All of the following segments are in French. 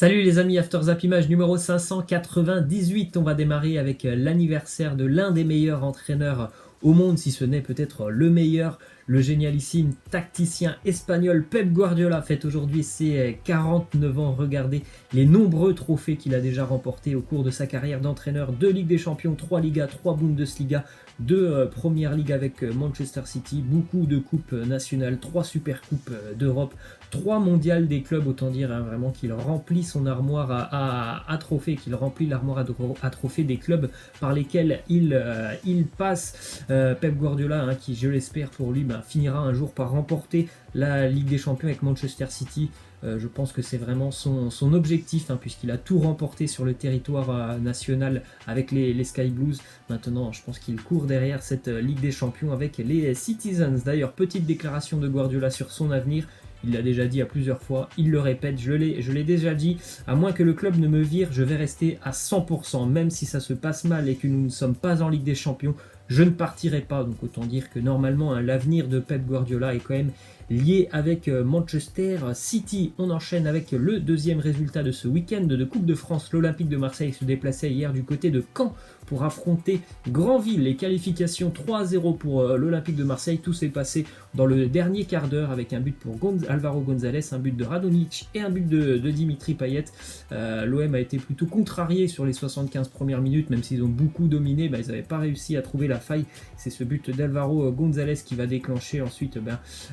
Salut les amis, After Zap Image numéro 598. On va démarrer avec l'anniversaire de l'un des meilleurs entraîneurs au monde, si ce n'est peut-être le meilleur. Le génialissime tacticien espagnol Pep Guardiola fête aujourd'hui ses 49 ans. Regardez les nombreux trophées qu'il a déjà remportés au cours de sa carrière d'entraîneur. 2 Ligues des Champions, 3 Ligas, 3 Bundesliga, 2 Première Ligue avec Manchester City, beaucoup de coupes nationales, 3 Super Coupes d'Europe, 3 mondiales des clubs. Autant dire vraiment qu'il remplit son armoire à trophées, qu'il remplit l'armoire à trophées des clubs par lesquels il passe. Pep Guardiola, qui je l'espère pour lui, finira un jour par remporter la Ligue des Champions avec Manchester City. Je pense que c'est vraiment son objectif, puisqu'il a tout remporté sur le territoire national avec les Sky Blues. Maintenant, je pense qu'il court derrière cette Ligue des Champions avec les Citizens. D'ailleurs, petite déclaration de Guardiola sur son avenir. Il l'a déjà dit à plusieurs fois, il le répète, je l'ai déjà dit, à moins que le club ne me vire, je vais rester à 100%, même si ça se passe mal et que nous ne sommes pas en Ligue des Champions, je ne partirai pas. Donc autant dire que normalement l'avenir de Pep Guardiola est quand même lié avec Manchester City. On enchaîne avec le deuxième résultat de ce week-end de Coupe de France. L'Olympique de Marseille se déplaçait hier du côté de Caen pour affronter Granville. Les qualifications 3-0 pour l'Olympique de Marseille. Tout s'est passé dans le dernier quart d'heure avec un but pour Alvaro González, un but de Radonjic et un but de Dimitri Payet. L'OM a été plutôt contrarié sur les 75 premières minutes, même s'ils ont beaucoup dominé, ils n'avaient pas réussi à trouver la faille. C'est ce but d'Alvaro González qui va déclencher ensuite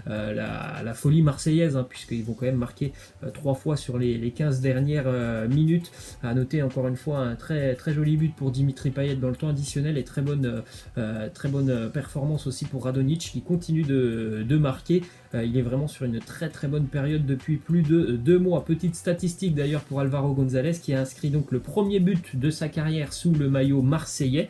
la folie marseillaise, puisqu'ils vont quand même marquer 3 fois sur les 15 dernières minutes. À noter encore une fois un très, très joli but pour Dimitri Payet dans le temps additionnel et très bonne performance aussi pour Radonjic qui continue de marquer. Il est vraiment sur une très très bonne période depuis plus de 2 mois. Petite statistique d'ailleurs pour Alvaro González qui a inscrit donc le premier but de sa carrière sous le maillot marseillais.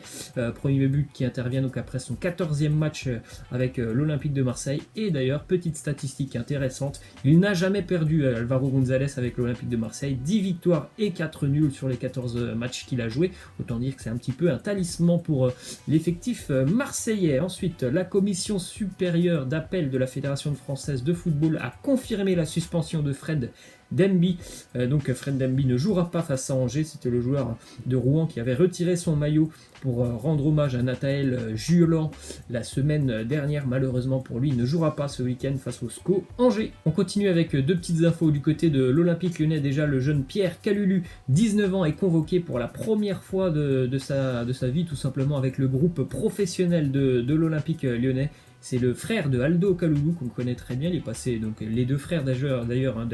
Premier but qui intervient donc après son 14e match avec l'Olympique de Marseille. Et d'ailleurs, petite statistique intéressante, il n'a jamais perdu Alvaro González avec l'Olympique de Marseille. 10 victoires et 4 nuls sur les 14 matchs qu'il a joué. Autant dire que c'est un petit peu un talisman pour l'effectif marseillais. Ensuite, la commission supérieure d'appel de la Fédération française de football a confirmé la suspension de Fred Demby. Donc Fred Demby ne jouera pas face à Angers. C'était le joueur de Rouen qui avait retiré son maillot pour rendre hommage à Nathaël Juelan la semaine dernière. Malheureusement pour lui, il ne jouera pas ce week-end face au SCO Angers. On continue avec 2 petites infos du côté de l'Olympique Lyonnais. Déjà, le jeune Pierre Kalulu, 19 ans, est convoqué pour la première fois de sa vie, tout simplement avec le groupe professionnel de l'Olympique Lyonnais. C'est le frère de Aldo Kalulu qu'on connaît très bien. Il est passé, donc les 2 frères d'ailleurs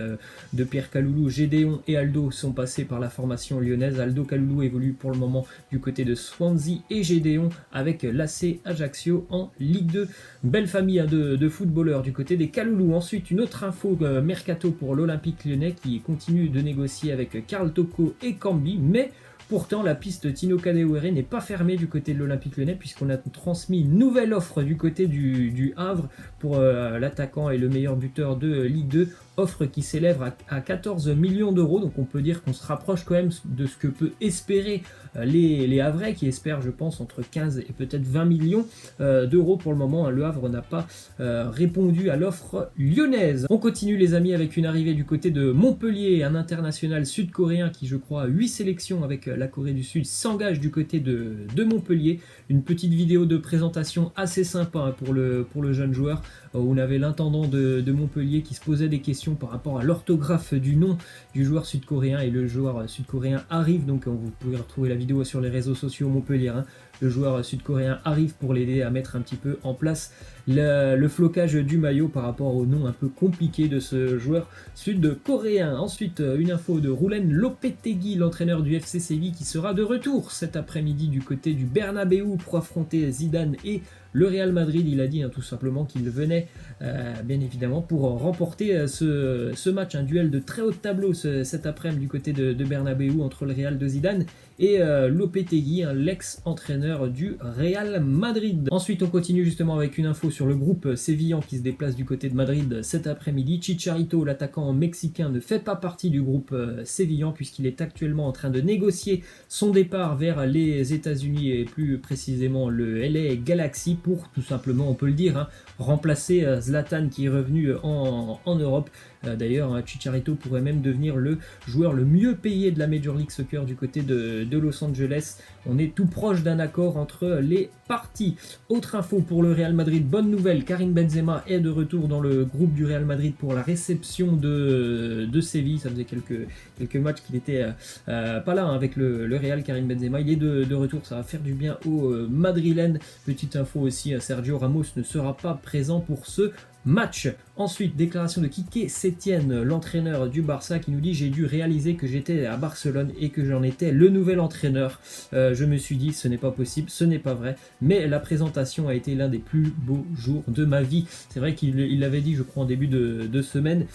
de Pierre Kalulu, Gédéon et Aldo, sont passés par la formation lyonnaise. Aldo Kalulu évolue pour le moment du côté de Swansea et Gédéon avec l'AC Ajaccio en Ligue 2. Belle famille de footballeurs du côté des Kalulu. Ensuite, une autre info mercato pour l'Olympique Lyonnais qui continue de négocier avec Karl Toko et Cambi, mais pourtant, la piste Tino Kadewere n'est pas fermée du côté de l'Olympique Lyonnais puisqu'on a transmis une nouvelle offre du côté du Havre pour l'attaquant et le meilleur buteur de Ligue 2. Offre qui s'élève à 14 millions d'euros. Donc on peut dire qu'on se rapproche quand même de ce que peut espérer les Havrais, qui espèrent, je pense, entre 15 et peut-être 20 millions d'euros pour le moment. Le Havre n'a pas répondu à l'offre lyonnaise. On continue les amis avec une arrivée du côté de Montpellier. Un international sud-coréen qui, je crois, a 8 sélections avec la Corée du Sud, s'engage du côté de Montpellier. Une petite vidéo de présentation assez sympa pour le jeune joueur. On avait l'intendant de Montpellier qui se posait des questions par rapport à l'orthographe du nom du joueur sud-coréen, et le joueur sud-coréen arrive, donc vous pouvez retrouver la vidéo sur les réseaux sociaux Montpellier. Le joueur sud-coréen arrive pour l'aider à mettre un petit peu en place le flocage du maillot par rapport au nom un peu compliqué de ce joueur sud-coréen. Ensuite, une info de Roulen Lopetegui, l'entraîneur du FC Séville, qui sera de retour cet après-midi du côté du Bernabéu pour affronter Zidane et le Real Madrid. Il a dit tout simplement qu'il venait bien évidemment pour remporter ce match, un duel de très haut tableau cet après-midi du côté de Bernabéu entre le Real de Zidane et Lopetegui, l'ex-entraîneur du Real Madrid. Ensuite, on continue justement avec une info sur le groupe sévillan qui se déplace du côté de Madrid cet après-midi. Chicharito, l'attaquant mexicain, ne fait pas partie du groupe sévillan puisqu'il est actuellement en train de négocier son départ vers les États-Unis et plus précisément le LA Galaxy pour tout simplement, on peut le dire, remplacer Zlatan qui est revenu en Europe. D'ailleurs, Chicharito pourrait même devenir le joueur le mieux payé de la Major League Soccer du côté de Los Angeles. On est tout proche d'un accord entre les parties. Autre info pour le Real Madrid, bonne nouvelle, Karim Benzema est de retour dans le groupe du Real Madrid pour la réception de Séville. Ça faisait quelques matchs qu'il était pas là avec le Real. Karim Benzema, il est de retour, ça va faire du bien aux Madrilènes. Petite info aussi, Sergio Ramos ne sera pas présent pour ce match. Ensuite, déclaration de Quique Sétienne, l'entraîneur du Barça, qui nous dit: j'ai dû réaliser que j'étais à Barcelone et que j'en étais le nouvel entraîneur. Je me suis dit, ce n'est pas possible, ce n'est pas vrai, mais la présentation a été l'un des plus beaux jours de ma vie. C'est vrai qu'il l'avait dit, je crois, en début de semaine,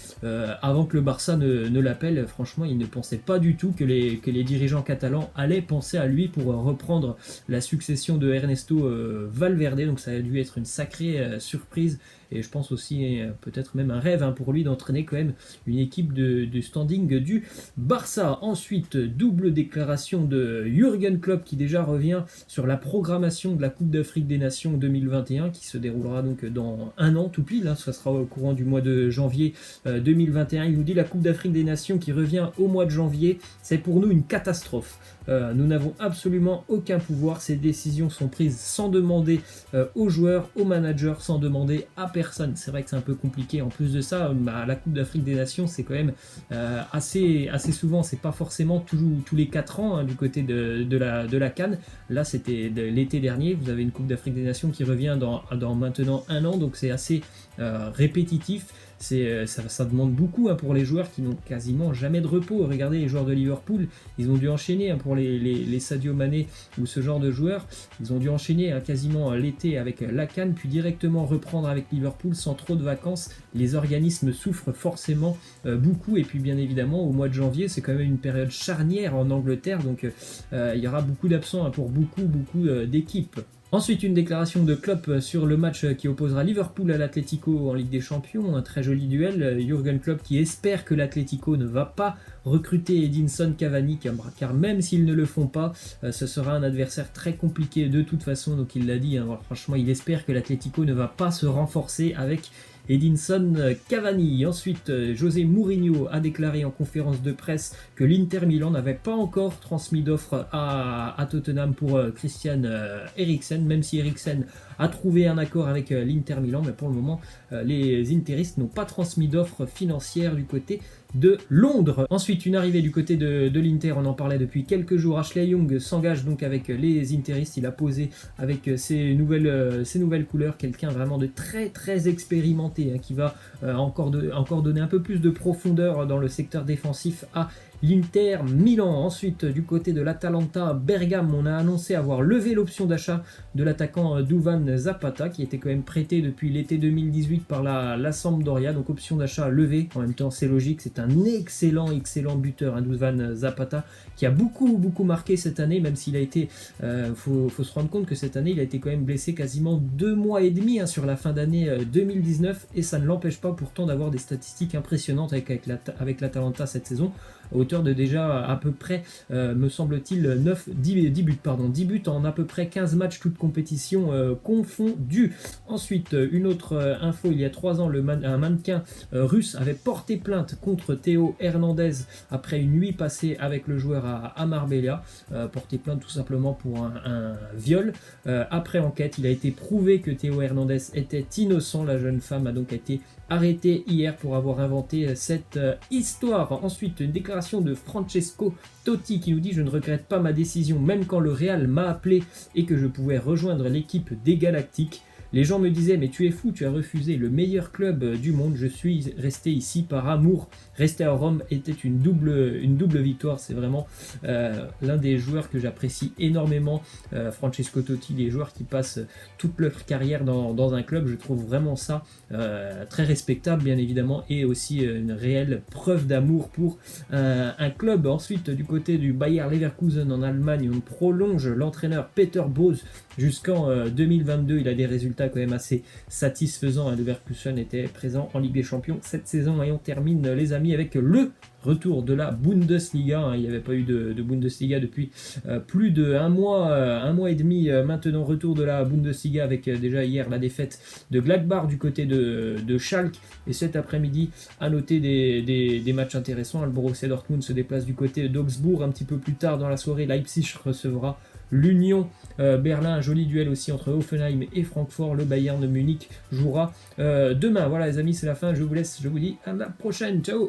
avant que le Barça ne l'appelle. Franchement, il ne pensait pas du tout que les dirigeants catalans allaient penser à lui pour reprendre la succession de Ernesto Valverde. Donc ça a dû être une sacrée surprise. Et je pense aussi peut-être même un rêve pour lui d'entraîner quand même une équipe de standing du Barça. Ensuite, double déclaration de Jürgen Klopp qui déjà revient sur la programmation de la Coupe d'Afrique des Nations 2021 qui se déroulera donc dans un an tout pile. Ça sera au courant du mois de janvier 2021. Il nous dit: la Coupe d'Afrique des Nations qui revient au mois de janvier, c'est pour nous une catastrophe. Nous n'avons absolument aucun pouvoir. Ces décisions sont prises sans demander aux joueurs, aux managers, sans demander à personne. C'est vrai que c'est un peu compliqué. En plus de ça, la Coupe d'Afrique des Nations, c'est quand même assez souvent. C'est pas forcément tous les 4 ans du côté de la CAN. Là, c'était l'été dernier. Vous avez une Coupe d'Afrique des Nations qui revient dans maintenant un an. Donc c'est assez répétitif. Ça demande beaucoup pour les joueurs qui n'ont quasiment jamais de repos. Regardez les joueurs de Liverpool, ils ont dû enchaîner pour les Sadio Mané ou ce genre de joueurs. Ils ont dû enchaîner quasiment l'été avec la CAN, puis directement reprendre avec Liverpool sans trop de vacances. Les organismes souffrent forcément beaucoup. Et puis bien évidemment, au mois de janvier, c'est quand même une période charnière en Angleterre. Donc il y aura beaucoup d'absents pour beaucoup d'équipes. Ensuite, une déclaration de Klopp sur le match qui opposera Liverpool à l'Atlético en Ligue des Champions. Un très joli duel. Jürgen Klopp qui espère que l'Atlético ne va pas recruter Edinson Cavani, car même s'ils ne le font pas, ce sera un adversaire très compliqué de toute façon. Donc il l'a dit, franchement, il espère que l'Atlético ne va pas se renforcer avec Edinson Cavani. Ensuite, José Mourinho a déclaré en conférence de presse que l'Inter Milan n'avait pas encore transmis d'offre à Tottenham pour Christian Eriksen, même si Eriksen a trouvé un accord avec l'Inter Milan, mais pour le moment, les interistes n'ont pas transmis d'offre financière du côté de Londres. Ensuite, une arrivée du côté de l'Inter, on en parlait depuis quelques jours. Ashley Young s'engage donc avec les interistes. Il a posé avec ses nouvelles couleurs, quelqu'un vraiment de très expérimenté qui va encore donner un peu plus de profondeur dans le secteur défensif à l'Inter Milan. Ensuite, du côté de l'Atalanta Bergame, on a annoncé avoir levé l'option d'achat de l'attaquant Duvan Zapata, qui était quand même prêté depuis l'été 2018 par la Sampdoria. Donc option d'achat levée. En même temps, c'est logique. C'est un excellent buteur, Duvan Zapata, qui a beaucoup marqué cette année, même s'il a été... faut se rendre compte que cette année, il a été quand même blessé quasiment 2 mois et demi sur la fin d'année 2019, et ça ne l'empêche pas pourtant d'avoir des statistiques impressionnantes avec l'Atalanta cette saison, à hauteur de déjà à peu près, me semble-t-il, 10 buts en à peu près 15 matchs, toutes compétitions confondues. Ensuite, une autre info, il y a 3 ans, un mannequin russe avait porté plainte contre Théo Hernandez après une nuit passée avec le joueur à Marbella, porté plainte tout simplement pour un viol. Après enquête, il a été prouvé que Théo Hernandez était innocent. La jeune femme a donc été arrêtée hier pour avoir inventé cette histoire. Ensuite, une déclaration de Francesco Totti qui nous dit: je ne regrette pas ma décision même quand le Real m'a appelé et que je pouvais rejoindre l'équipe des Galactiques. Les gens me disaient: mais tu es fou, tu as refusé le meilleur club du monde. Je suis resté ici par amour. Rester à Rome était une double victoire. C'est vraiment l'un des joueurs que j'apprécie énormément, Francesco Totti. Les joueurs qui passent toute leur carrière dans un club, je trouve vraiment ça très respectable, bien évidemment, et aussi une réelle preuve d'amour pour un club. Ensuite, du côté du Bayer Leverkusen en Allemagne, on prolonge l'entraîneur Peter Bosz jusqu'en 2022. Il a des résultats quand même assez satisfaisants. Leverkusen était présent en Ligue des Champions cette saison, et on termine, les amis, avec le retour de la Bundesliga, hein. Il n'y avait pas eu de Bundesliga depuis plus de un mois et demi. Maintenant, retour de la Bundesliga avec déjà hier la défaite de Gladbach du côté de Schalke. Et cet après-midi, à noter des matchs intéressants. Le Borussia Dortmund se déplace du côté d'Augsbourg. Un petit peu plus tard dans la soirée, Leipzig recevra l'Union Berlin. Un joli duel aussi entre Hoffenheim et Francfort. Le Bayern de Munich jouera demain. Voilà les amis, c'est la fin. Je vous laisse. Je vous dis à la prochaine. Ciao.